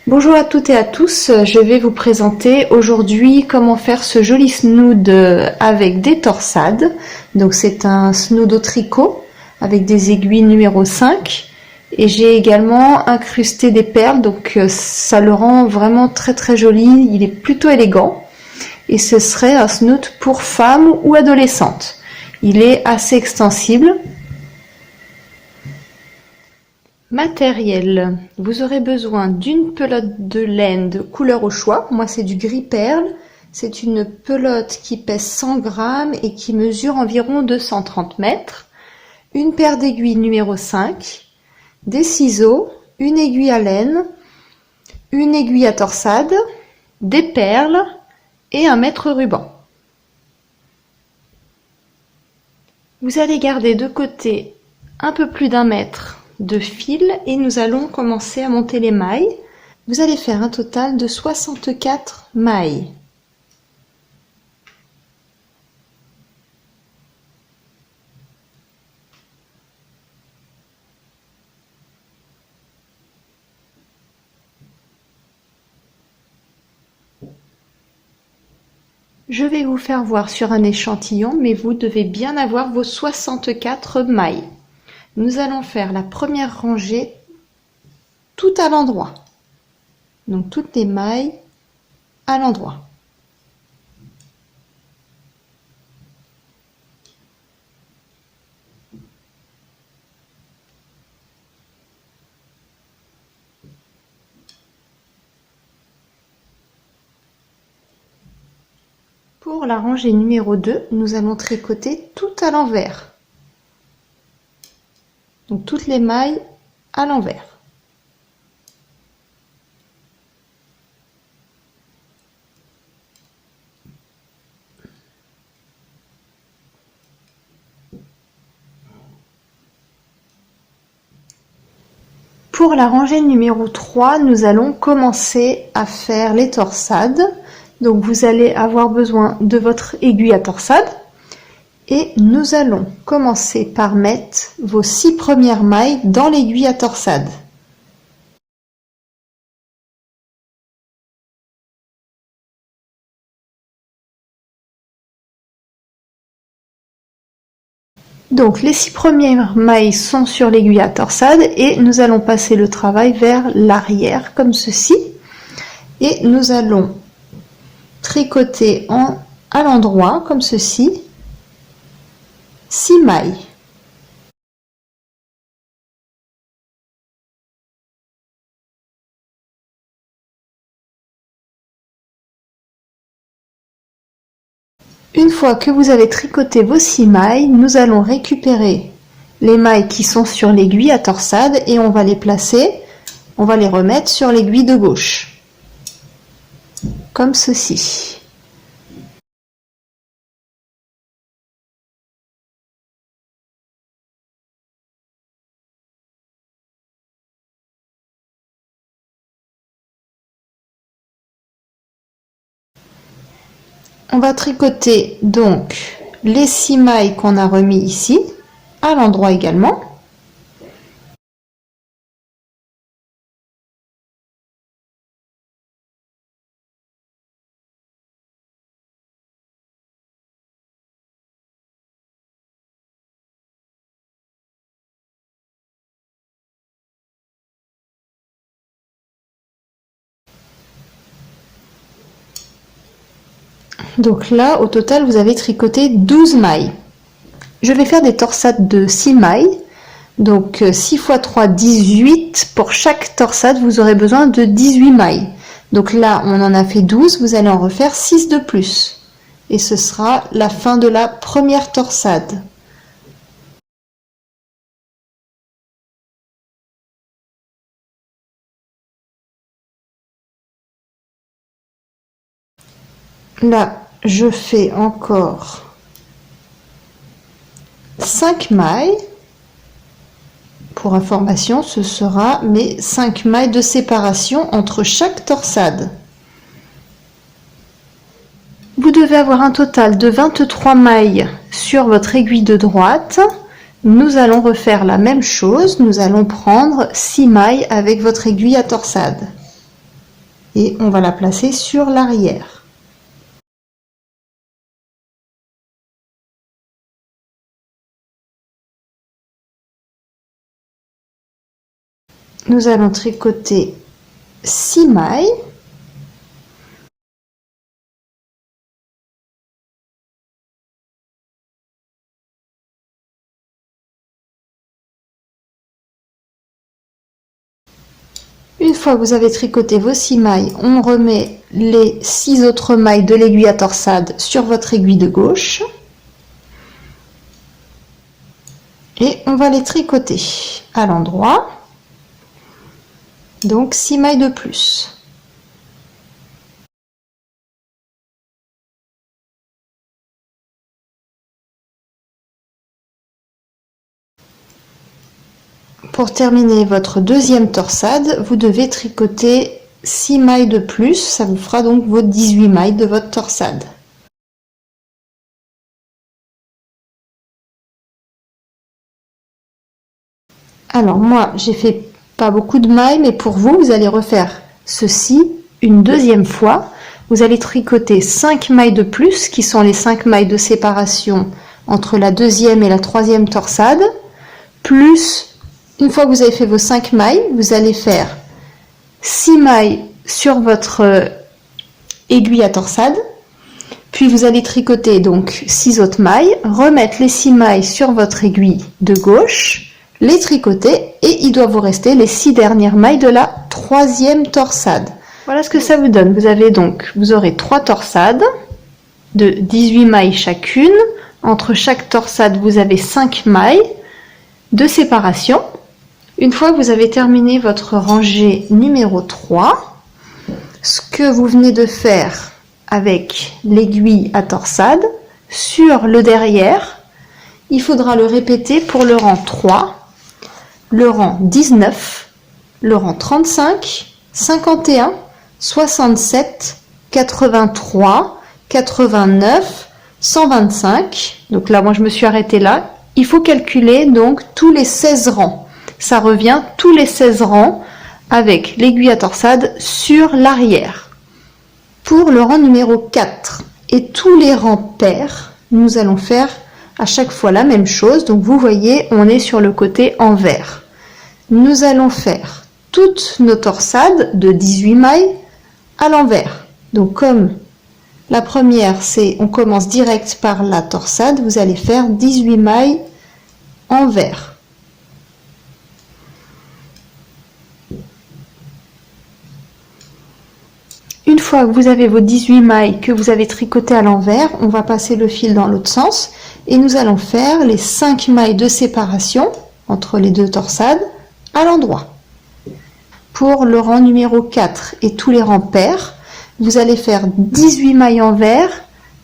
Bonjour à toutes et à tous, je vais vous présenter aujourd'hui comment faire ce joli snood avec des torsades. Donc c'est un snood au tricot avec des aiguilles numéro 5 et j'ai également incrusté des perles, donc ça le rend vraiment très joli, il est plutôt élégant et ce serait un snood pour femmes ou adolescentes. Il est assez extensible. Matériel, vous aurez besoin d'une pelote de laine de couleur au choix, moi c'est du gris perle, c'est une pelote qui pèse 100 grammes et qui mesure environ 230 mètres, une paire d'aiguilles numéro 5, des ciseaux, une aiguille à laine, une aiguille à torsade, des perles et un mètre ruban. Vous allez garder de côté un peu plus d'1 mètre de fil et nous allons commencer à monter les mailles. Vous allez faire un total de 64 mailles. Je vais vous faire voir sur un échantillon, mais vous devez bien avoir vos 64 mailles. Nous allons faire la première rangée tout à l'endroit. Donc toutes les mailles à l'endroit. Pour la rangée numéro 2, nous allons tricoter tout à l'envers. Donc toutes les mailles à l'envers. Pour la rangée numéro 3, nous allons commencer à faire les torsades. Donc vous allez avoir besoin de votre aiguille à torsade. Et nous allons commencer par mettre vos 6 premières mailles dans l'aiguille à torsade. Donc les 6 premières mailles sont sur l'aiguille à torsade et nous allons passer le travail vers l'arrière comme ceci. Et nous allons tricoter à l'endroit comme ceci 6 mailles. Une fois que vous avez tricoté vos 6 mailles, nous allons récupérer les mailles qui sont sur l'aiguille à torsade et on va les placer, on va les remettre sur l'aiguille de gauche, comme ceci. On va tricoter donc les 6 mailles qu'on a remis ici, à l'endroit également. Donc là, au total, vous avez tricoté 12 mailles. Je vais faire des torsades de 6 mailles. Donc 6 x 3, 18. Pour chaque torsade, vous aurez besoin de 18 mailles. Donc là, on en a fait 12. Vous allez en refaire 6 de plus. Et ce sera la fin de la première torsade. Là, je fais encore 5 mailles. Pour information, ce sera mes 5 mailles de séparation entre chaque torsade. Vous devez avoir un total de 23 mailles sur votre aiguille de droite. Nous allons refaire la même chose. Nous allons prendre 6 mailles avec votre aiguille à torsade. et on va la placer sur l'arrière. Nous allons tricoter 6 mailles. Une fois que vous avez tricoté vos 6 mailles, on remet les 6 autres mailles de l'aiguille à torsade sur votre aiguille de gauche. Et on va les tricoter à l'endroit. Donc 6 mailles de plus. Pour terminer votre deuxième torsade, vous devez tricoter 6 mailles de plus, ça vous fera donc vos 18 mailles de votre torsade. Alors moi, j'ai fait pas beaucoup de mailles, mais pour vous, vous allez refaire ceci une deuxième fois. Vous allez tricoter 5 mailles de plus, qui sont les 5 mailles de séparation entre la deuxième et la troisième torsade, plus, une fois que vous avez fait vos 5 mailles, vous allez faire 6 mailles sur votre aiguille à torsade, puis vous allez tricoter donc 6 autres mailles, remettre les 6 mailles sur votre aiguille de gauche, les tricoter et il doit vous rester les 6 dernières mailles de la troisième torsade. Voilà ce que ça vous donne. Vous aurez 3 torsades de 18 mailles chacune. Entre chaque torsade, vous avez 5 mailles de séparation. Une fois que vous avez terminé votre rangée numéro 3, ce que vous venez de faire avec l'aiguille à torsade sur le derrière, il faudra le répéter pour le rang 3, le rang 19, le rang 35, 51, 67, 83, 89, 125. Donc là, moi, je me suis arrêtée là. Il faut calculer donc tous les 16 rangs. Ça revient tous les 16 rangs avec l'aiguille à torsade sur l'arrière. Pour le rang numéro 4 et tous les rangs pairs, nous allons faire à chaque fois la même chose. Donc vous voyez, on est sur le côté envers. Nous allons faire toutes nos torsades de 18 mailles à l'envers. Donc comme la première, on commence direct par la torsade, vous allez faire 18 mailles envers. Une fois que vous avez vos 18 mailles que vous avez tricotées à l'envers, on va passer le fil dans l'autre sens et nous allons faire les 5 mailles de séparation entre les deux torsades à l'endroit. Pour le rang numéro 4 et tous les rangs pairs, vous allez faire 18 mailles envers,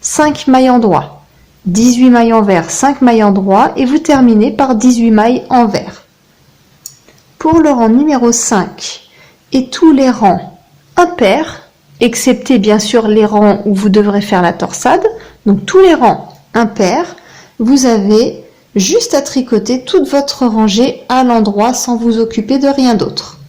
5 mailles endroit. 18 mailles envers, 5 mailles endroit et vous terminez par 18 mailles envers. Pour le rang numéro 5 et tous les rangs impairs, excepté bien sûr les rangs où vous devrez faire la torsade, donc tous les rangs impairs, vous avez juste à tricoter toute votre rangée à l'endroit sans vous occuper de rien d'autre.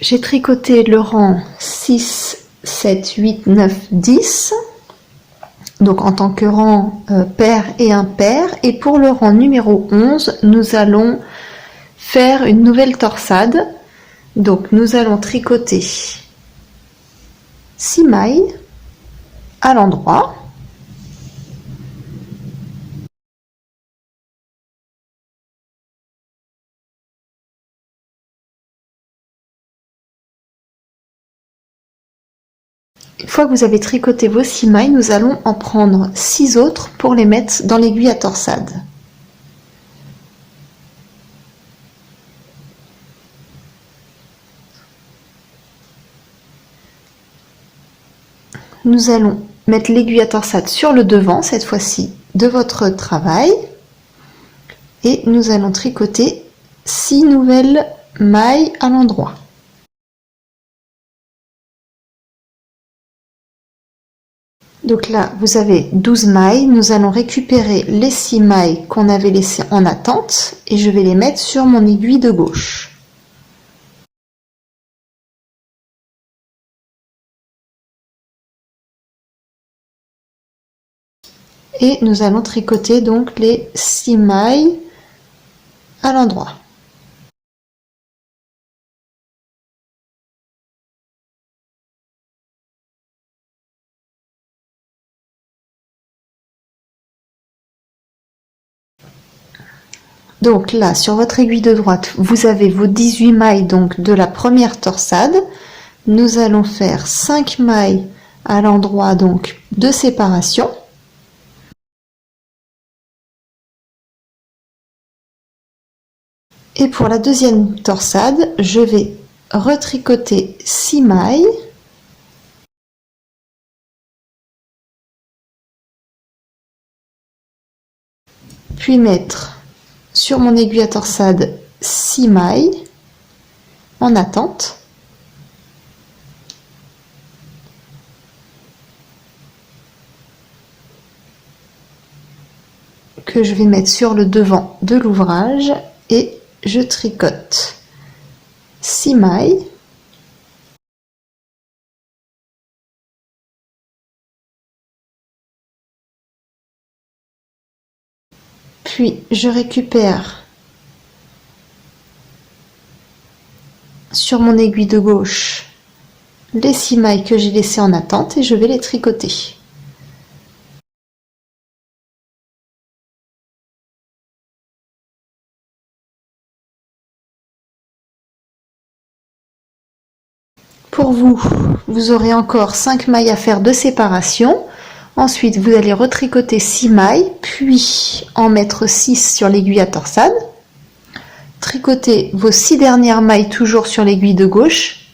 J'ai tricoté le rang 6, 7, 8, 9, 10, donc en tant que rang pair et impair. Et pour le rang numéro 11, nous allons faire une nouvelle torsade. Donc nous allons tricoter 6 mailles à l'endroit. Une fois que vous avez tricoté vos 6 mailles, nous allons en prendre 6 autres pour les mettre dans l'aiguille à torsade. Nous allons mettre l'aiguille à torsade sur le devant, cette fois-ci, de votre travail. Et nous allons tricoter 6 nouvelles mailles à l'endroit. Donc là, vous avez 12 mailles. Nous allons récupérer les 6 mailles qu'on avait laissées en attente et je vais les mettre sur mon aiguille de gauche. Et nous allons tricoter donc les 6 mailles à l'endroit. Donc là, sur votre aiguille de droite, vous avez vos 18 mailles donc de la première torsade. Nous allons faire 5 mailles à l'endroit donc de séparation. Et pour la deuxième torsade, je vais retricoter 6 mailles. Puis mettre sur mon aiguille à torsade 6 mailles en attente. Que je vais mettre sur le devant de l'ouvrage et je tricote 6 mailles. Puis je récupère sur mon aiguille de gauche les 6 mailles que j'ai laissées en attente et je vais les tricoter. Pour vous, vous aurez encore 5 mailles à faire de séparation. Ensuite, vous allez retricoter 6 mailles, puis en mettre 6 sur l'aiguille à torsade. Tricoter vos 6 dernières mailles toujours sur l'aiguille de gauche.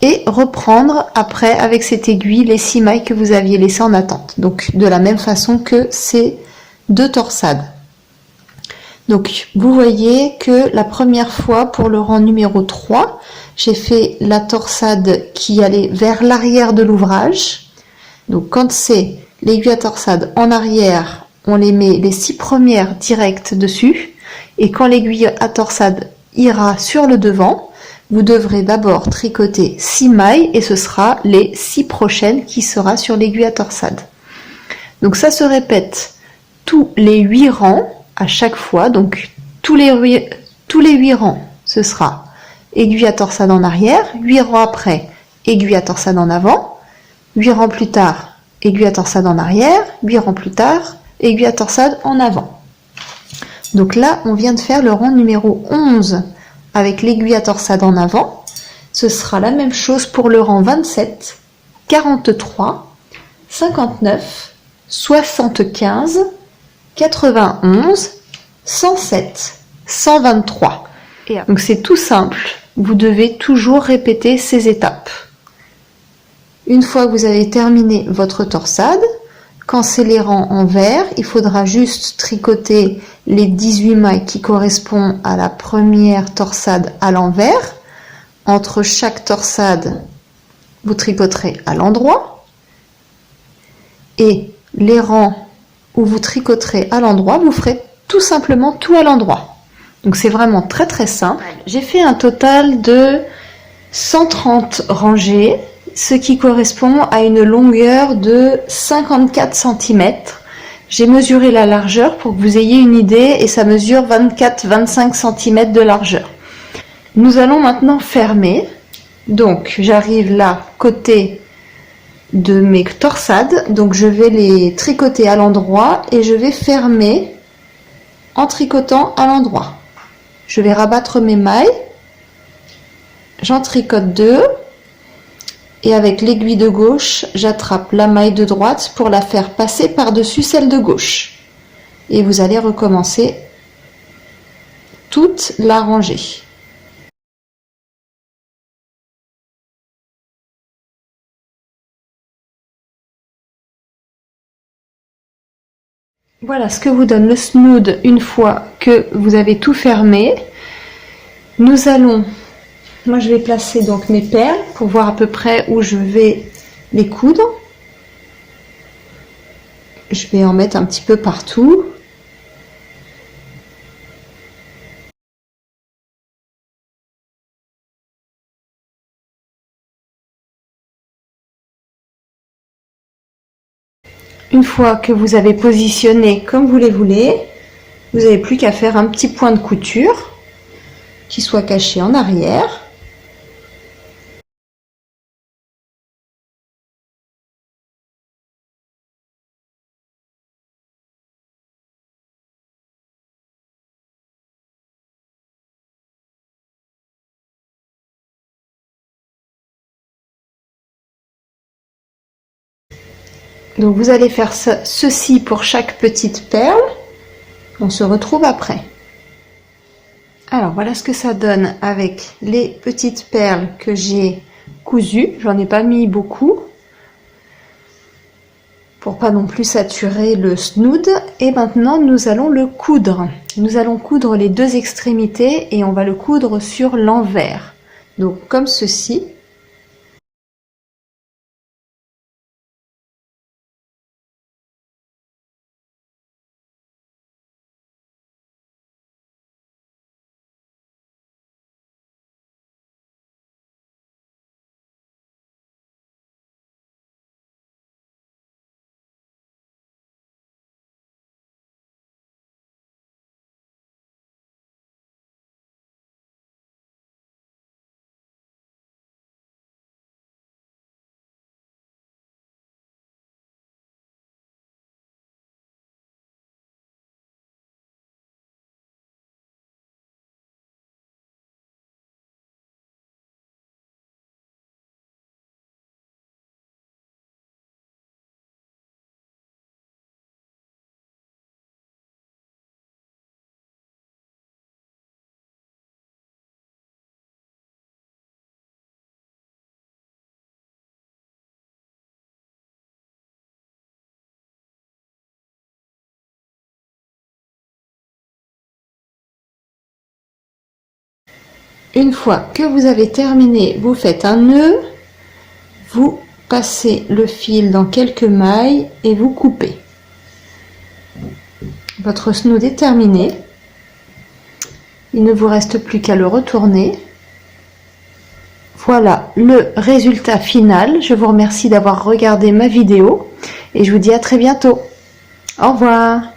Et reprendre après avec cette aiguille les 6 mailles que vous aviez laissées en attente. Donc de la même façon que ces 2 torsades. Donc vous voyez que la première fois pour le rang numéro 3, j'ai fait la torsade qui allait vers l'arrière de l'ouvrage. Donc quand c'est l'aiguille à torsade en arrière, on les met les 6 premières directes dessus. Et quand l'aiguille à torsade ira sur le devant, vous devrez d'abord tricoter 6 mailles et ce sera les 6 prochaines qui sera sur l'aiguille à torsade. Donc ça se répète tous les 8 rangs à chaque fois. Donc tous les 8 rangs, ce sera aiguille à torsade en arrière, 8 rangs après, aiguille à torsade en avant, 8 rangs plus tard, aiguille à torsade en arrière, 8 rangs plus tard, aiguille à torsade en avant. Donc là, on vient de faire le rang numéro 11 avec l'aiguille à torsade en avant. Ce sera la même chose pour le rang 27, 43, 59, 75, 91, 107, 123. Donc c'est tout simple. Vous devez toujours répéter ces étapes. Une fois que vous avez terminé votre torsade, quand c'est les rangs en vert, il faudra juste tricoter les 18 mailles qui correspondent à la première torsade à l'envers. Entre chaque torsade, vous tricoterez à l'endroit. Et les rangs où vous tricoterez à l'endroit, vous ferez tout simplement tout à l'endroit. Donc c'est vraiment très très simple. J'ai fait un total de 130 rangées, ce qui correspond à une longueur de 54 cm. J'ai mesuré la largeur pour que vous ayez une idée et ça mesure 24-25 cm de largeur. Nous allons maintenant fermer. Donc j'arrive là côté de mes torsades. Donc je vais les tricoter à l'endroit et je vais fermer en tricotant à l'endroit. Je vais rabattre mes mailles. J'en tricote 2. Et avec l'aiguille de gauche, j'attrape la maille de droite pour la faire passer par-dessus celle de gauche. Et vous allez recommencer toute la rangée. Voilà ce que vous donne le snood une fois que vous avez tout fermé. Nous allons... Moi, je vais placer donc mes perles pour voir à peu près où je vais les coudre. Je vais en mettre un petit peu partout. Une fois que vous avez positionné comme vous les voulez, vous n'avez plus qu'à faire un petit point de couture qui soit caché en arrière. Donc vous allez faire ceci pour chaque petite perle. On se retrouve après. Alors voilà ce que ça donne avec les petites perles que j'ai cousues. J'en ai pas mis beaucoup pour pas non plus saturer le snood. Et maintenant nous allons le coudre. Nous allons coudre les deux extrémités et on va le coudre sur l'envers. Donc comme ceci. Une fois que vous avez terminé, vous faites un nœud, vous passez le fil dans quelques mailles et vous coupez. Votre snood est terminé. Il ne vous reste plus qu'à le retourner. Voilà le résultat final. Je vous remercie d'avoir regardé ma vidéo et je vous dis à très bientôt. Au revoir.